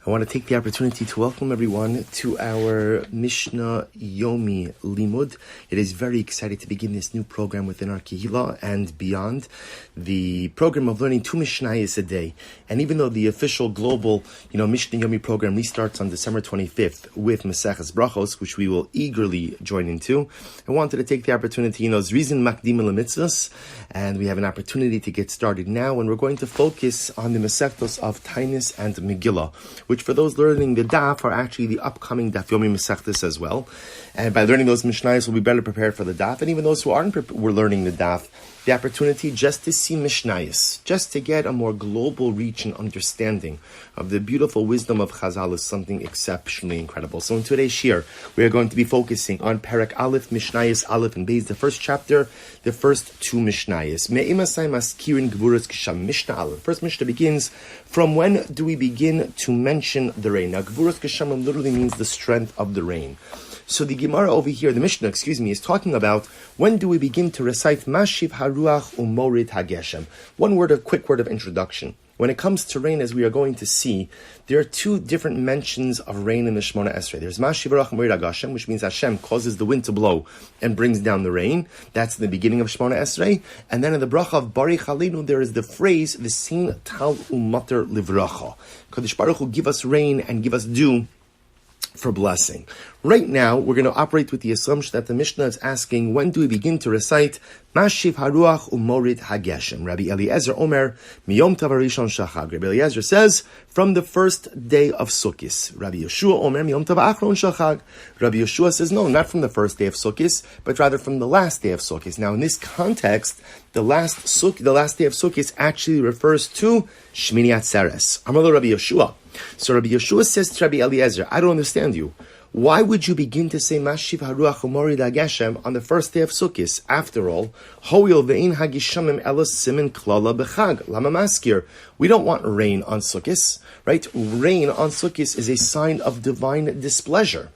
I want to take the opportunity to welcome everyone to our Mishna Yomi Limud. It is very exciting to begin this new program within our Kehillah and beyond. The program of learning 2 Mishnayos a day. And even though the official global, Mishna Yomi program restarts on December 25th with Maseches Brachos, which we will eagerly join into, I wanted to take the opportunity, Zrizin Makdim Lemitzvos, and we have an opportunity to get started now, and we're going to focus on the Masechtos of Taanis and Megillah, which for those learning the daf are actually the upcoming Daf Yomi Masechtas as well. And by learning those Mishnayos, we'll be better prepared for the daf. And even those who were learning the daf, the opportunity just to see Mishnayos, just to get a more global reach and understanding of the beautiful wisdom of Chazal is something exceptionally incredible. So in today's shir, we are going to be focusing on Perek Aleph, Mishnayos Aleph and Beis, the first chapter, the first 2 Mishnayos. Me'imasai maskirin gvuras kisham. Mishnah Aleph. First Mishnah begins, from when do we begin to mention the rain? Now, gvuras kisham literally means the strength of the rain. So the Gemara over here, the Mishnah, is talking about when do we begin to recite Mashiv Haruach Umorid Hageshem. Quick word of introduction. When it comes to rain, as we are going to see, there are 2 different mentions of rain in the Shemona Esrei. There's Mashiv Haruach Umorid Hageshem, which means Hashem causes the wind to blow and brings down the rain. That's the beginning of Shemona Esrei. And then in the bracha of Bari Chalinu, there is the phrase V'sin Tal Umater Livracha. Kadosh Baruch Hu, give us rain and give us dew for blessing. Right now, we're going to operate with the assumption that the Mishnah is asking, when do we begin to recite Mashiv Haruach Umorid Hageshem? Rabbi Eliezer Omer, Miyom Tov Harishon Shachag. Rabbi Eliezer says, from the first day of Sukkis. Rabbi Yeshua Omer, Miyom Tov Achron Shachag. Rabbi Yeshua says, no, not from the first day of Sukkis, but rather from the last day of Sukkis. Now, in this context, the last day of Sukkis actually refers to Shmini Atzeres. Amar Rabbi Yeshua. So Rabbi Yeshua says to Rabbi Eliezer, I don't understand you. Why would you begin to say Mashiv Haruach Umorid Hageshem on the first day of Sukkot? After all, Hoil ve'in hagishamim elos simin klala b'chag lama maskir. We don't want rain on Sukkot, right? Rain on Sukkot is a sign of divine displeasure.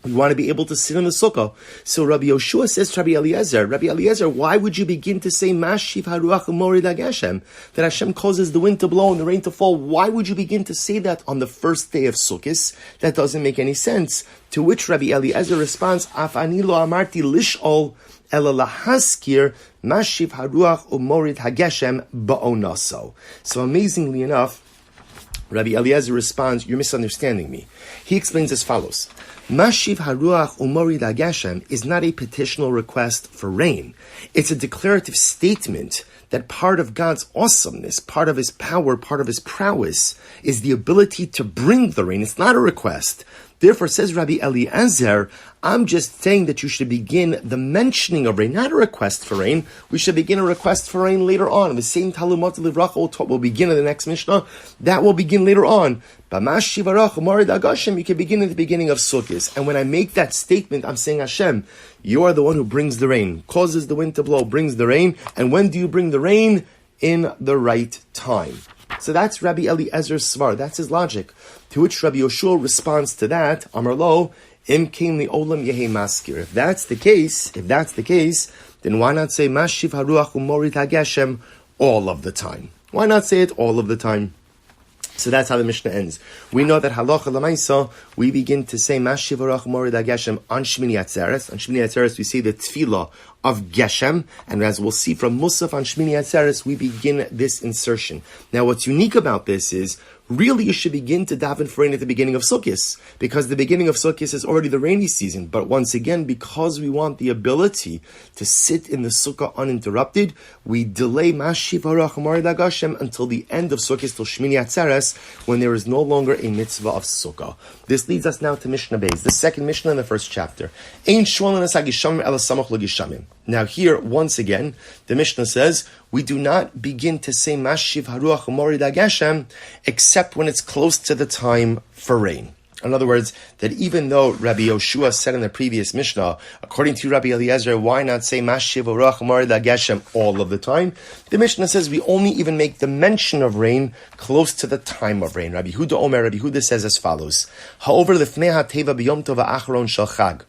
We want to be able to sit in the sukkah. So Rabbi Yoshua says to Rabbi Eliezer, why would you begin to say Mashiv Haruach Umorid Hageshem, that Hashem causes the wind to blow and the rain to fall? Why would you begin to say that on the first day of Sukkot? That doesn't make any sense. To which Rabbi Eliezer responds, Af ani lo amarti lish'ol ela lahaskir Mashiv Haruach Umorid Hageshem ba'onaso. So amazingly enough, Rabbi Eliezer responds, you're misunderstanding me. He explains as follows. Mashiv Haruach Umorid Hageshem is not a petitional request for rain. It's a declarative statement that part of God's awesomeness, part of His power, part of His prowess is the ability to bring the rain. It's not a request. Therefore, says Rabbi Eliezer, I'm just saying that you should begin the mentioning of rain, not a request for rain. We should begin a request for rain later on. The same Talumot Livracha will begin in the next Mishnah. That will begin later on. B'Mashiv Haruach Umorid Hageshem, you can begin at the beginning of Sukkot. And when I make that statement, I'm saying, Hashem, you are the one who brings the rain, causes the wind to blow, brings the rain. And when do you bring the rain? In the right time. So that's Rabbi Eliezer's svar. That's his logic. To which Rabbi Yoshua responds to that, Amar lo, im kein li olam yehi maskir. If that's the case, then why not say Mashiv Haruach Umorid Hageshem all of the time? Why not say it all of the time? So that's how the Mishnah ends. We know that halacha l'maisa, we begin to say Mashiv Haruach Umorid Hageshem on Shmini Atzeres. On Shmini Atzeres, we say the tefillah of Geshem, and as we'll see from Musaf on Shmini Atzeres, we begin this insertion. Now, what's unique about this is, really you should begin to daven for rain at the beginning of Sukkot, because the beginning of Sukkot is already the rainy season. But once again, because we want the ability to sit in the sukkah uninterrupted, we delay Mashiv Haruach Umorid Hageshem until the end of Sukkot, till Shmini Atzeres, when there is no longer a mitzvah of sukkah. This leads us now to Mishnah Beis, the second Mishnah in the first chapter. Ein shwalanas hagishamim ela samach legishamim. Now here, once again, the Mishnah says, we do not begin to say Mashiv Haruach Umorid Hageshem except when it's close to the time for rain. In other words, that even though Rabbi Yoshua said in the previous Mishnah, according to Rabbi Eliezer, why not say Mashiv Haruach Umorid Hageshem all of the time? The Mishnah says we only even make the mention of rain close to the time of rain. Rabbi Huda says as follows, Ha'over lifnei ha'teva b'yom tov ha'achron shel chag.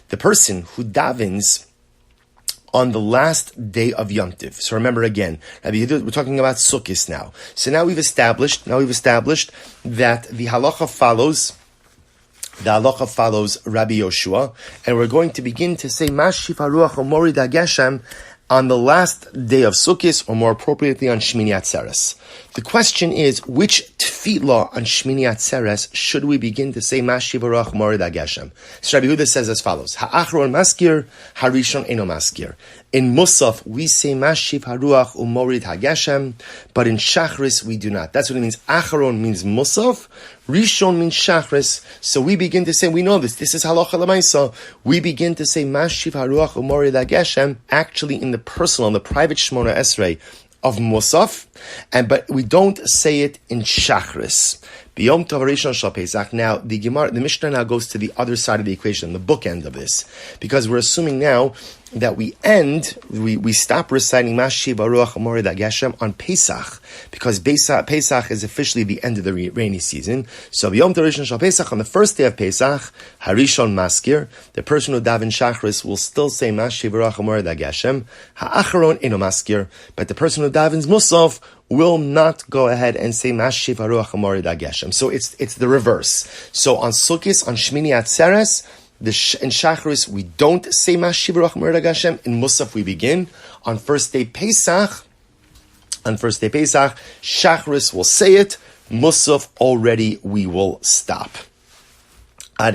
The person who davens on the last day of Yom Tiv. So remember again, we're talking about Sukkot now. So now we've established that the halacha follows Rabbi Yoshua, and we're going to begin to say Mashif Haruach Morid HaGeshem on the last day of Sukkot, or more appropriately on Shmini Atzeres. The question is, which tefillah on Shmini Atzeres should we begin to say Mashiv Haruach Morid HaGeshem? So Rabbi Yehuda says as follows: Ha'achron maskir, Harishon eno maskir. In Musaf we say Mashiv Haruach Umorid HaGeshem, but in Shachris we do not. That's what it means. Acharon means Musaf, Rishon means Shachris. So we begin to say, we know this. This is halacha l'maisa. We begin to say Mashiv Haruach Umorid HaGeshem, actually in the personal, in the private Shmona Esrei of Musaf, but we don't say it in Shachris. B'yom Tov Rishon Shal Pesach. Now, the Mishnah now goes to the other side of the equation, the bookend of this, because we're assuming now that we stop reciting Mashiv Haruach Morid HaGeshem on Pesach, because Pesach is officially the end of the rainy season. So B'yom Tov Rishon Shal Pesach, on the first day of Pesach, Harishon Maskir, the person who daven Shachris will still say Mashiv Haruach Morid HaGeshem, Ha'acharon eno maskir, but the person who davens Musaf will not go ahead and say Mashiv Haruach Morid HaGeshem. So it's the reverse. So on Sukkot, on Shmini Atzeres, in Shachris we don't say Mashiv Haruach Morid HaGeshem. In Musaf we begin. On first day Pesach, Shachris will say it. Musaf already we will stop. So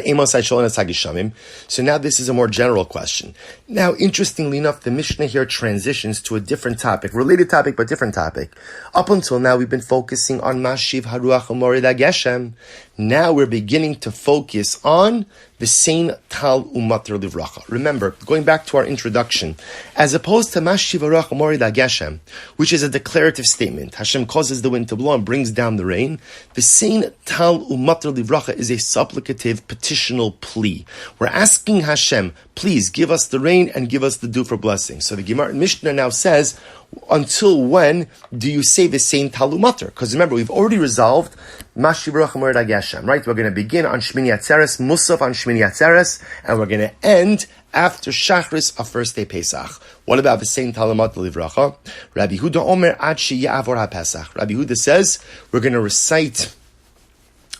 now this is a more general question. Now, interestingly enough, the Mishnah here transitions to a different topic, related topic, but different topic. Up until now, we've been focusing on Mashiv Haruach Morid HaGeshem. Now we're beginning to focus on the same Tal Umater Livracha. Remember, going back to our introduction, as opposed to Mashiv Haruach Morid HaGeshem, which is a declarative statement, Hashem causes the wind to blow and brings down the rain, the same Tal Umater Livracha is a supplicative, petitional plea. We're asking Hashem, please give us the rain and give us the dew for blessing. So the Gemara Mishnah now says, until when do you say the same Tal Umater? Because remember, we've already resolved Mashiv Haruach Morid HaGeshem, right? We're going to begin on Shmini Atzeres, Musaf on Shmini Atzeres, and we're going to end after Shachris of first day Pesach. What about the same Tal Umater Livracha? Rabbi Yehuda Omer Ad Sheya'avor HaPesach. Rabbi Yehuda says we're going to recite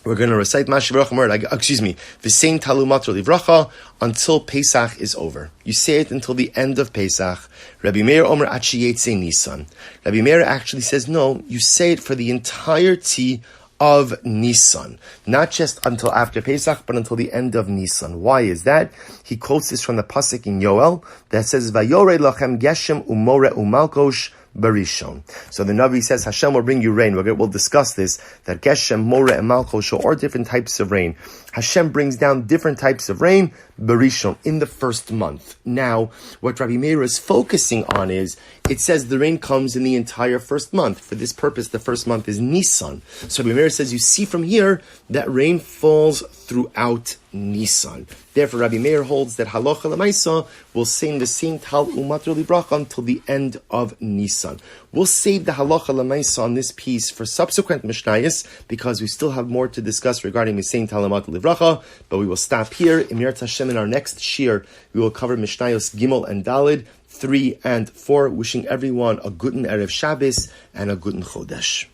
Mashiv Haruach Morid, the same Tal Umater Livracha until Pesach is over. You say it until the end of Pesach. Rabbi Meir Omer Ad Sheyetze Nisan. Rabbi Meir actually says, no, you say it for the entirety of Nisan. Not just until after Pesach, but until the end of Nisan. Why is that? He quotes this from the Pasuk in Yoel that says, Vayorei lachem geshem umore umalkosh Barishon. So the Navi says, Hashem will bring you rain. We'll discuss this, that Geshem, More, and Malchosho are different types of rain. Hashem brings down different types of rain, Barishon, in the first month. Now, what Rabbi Meir is focusing on is, it says the rain comes in the entire first month. For this purpose, the first month is Nisan. So Rabbi Meir says, you see from here, that rain falls throughout Nisan. Therefore, Rabbi Meir holds that halacha l'maisa will sing the same Tal Umater Livracha until the end of Nisan. We'll save the halacha l'maisa on this piece for subsequent Mishnayos because we still have more to discuss regarding the same Tal Umater Livracha. But we will stop here. In Mirat Hashem, in our next shir, we will cover Mishnayos Gimel and Dalid 3 and 4. Wishing everyone a good Erev Shabbos and a good Chodesh.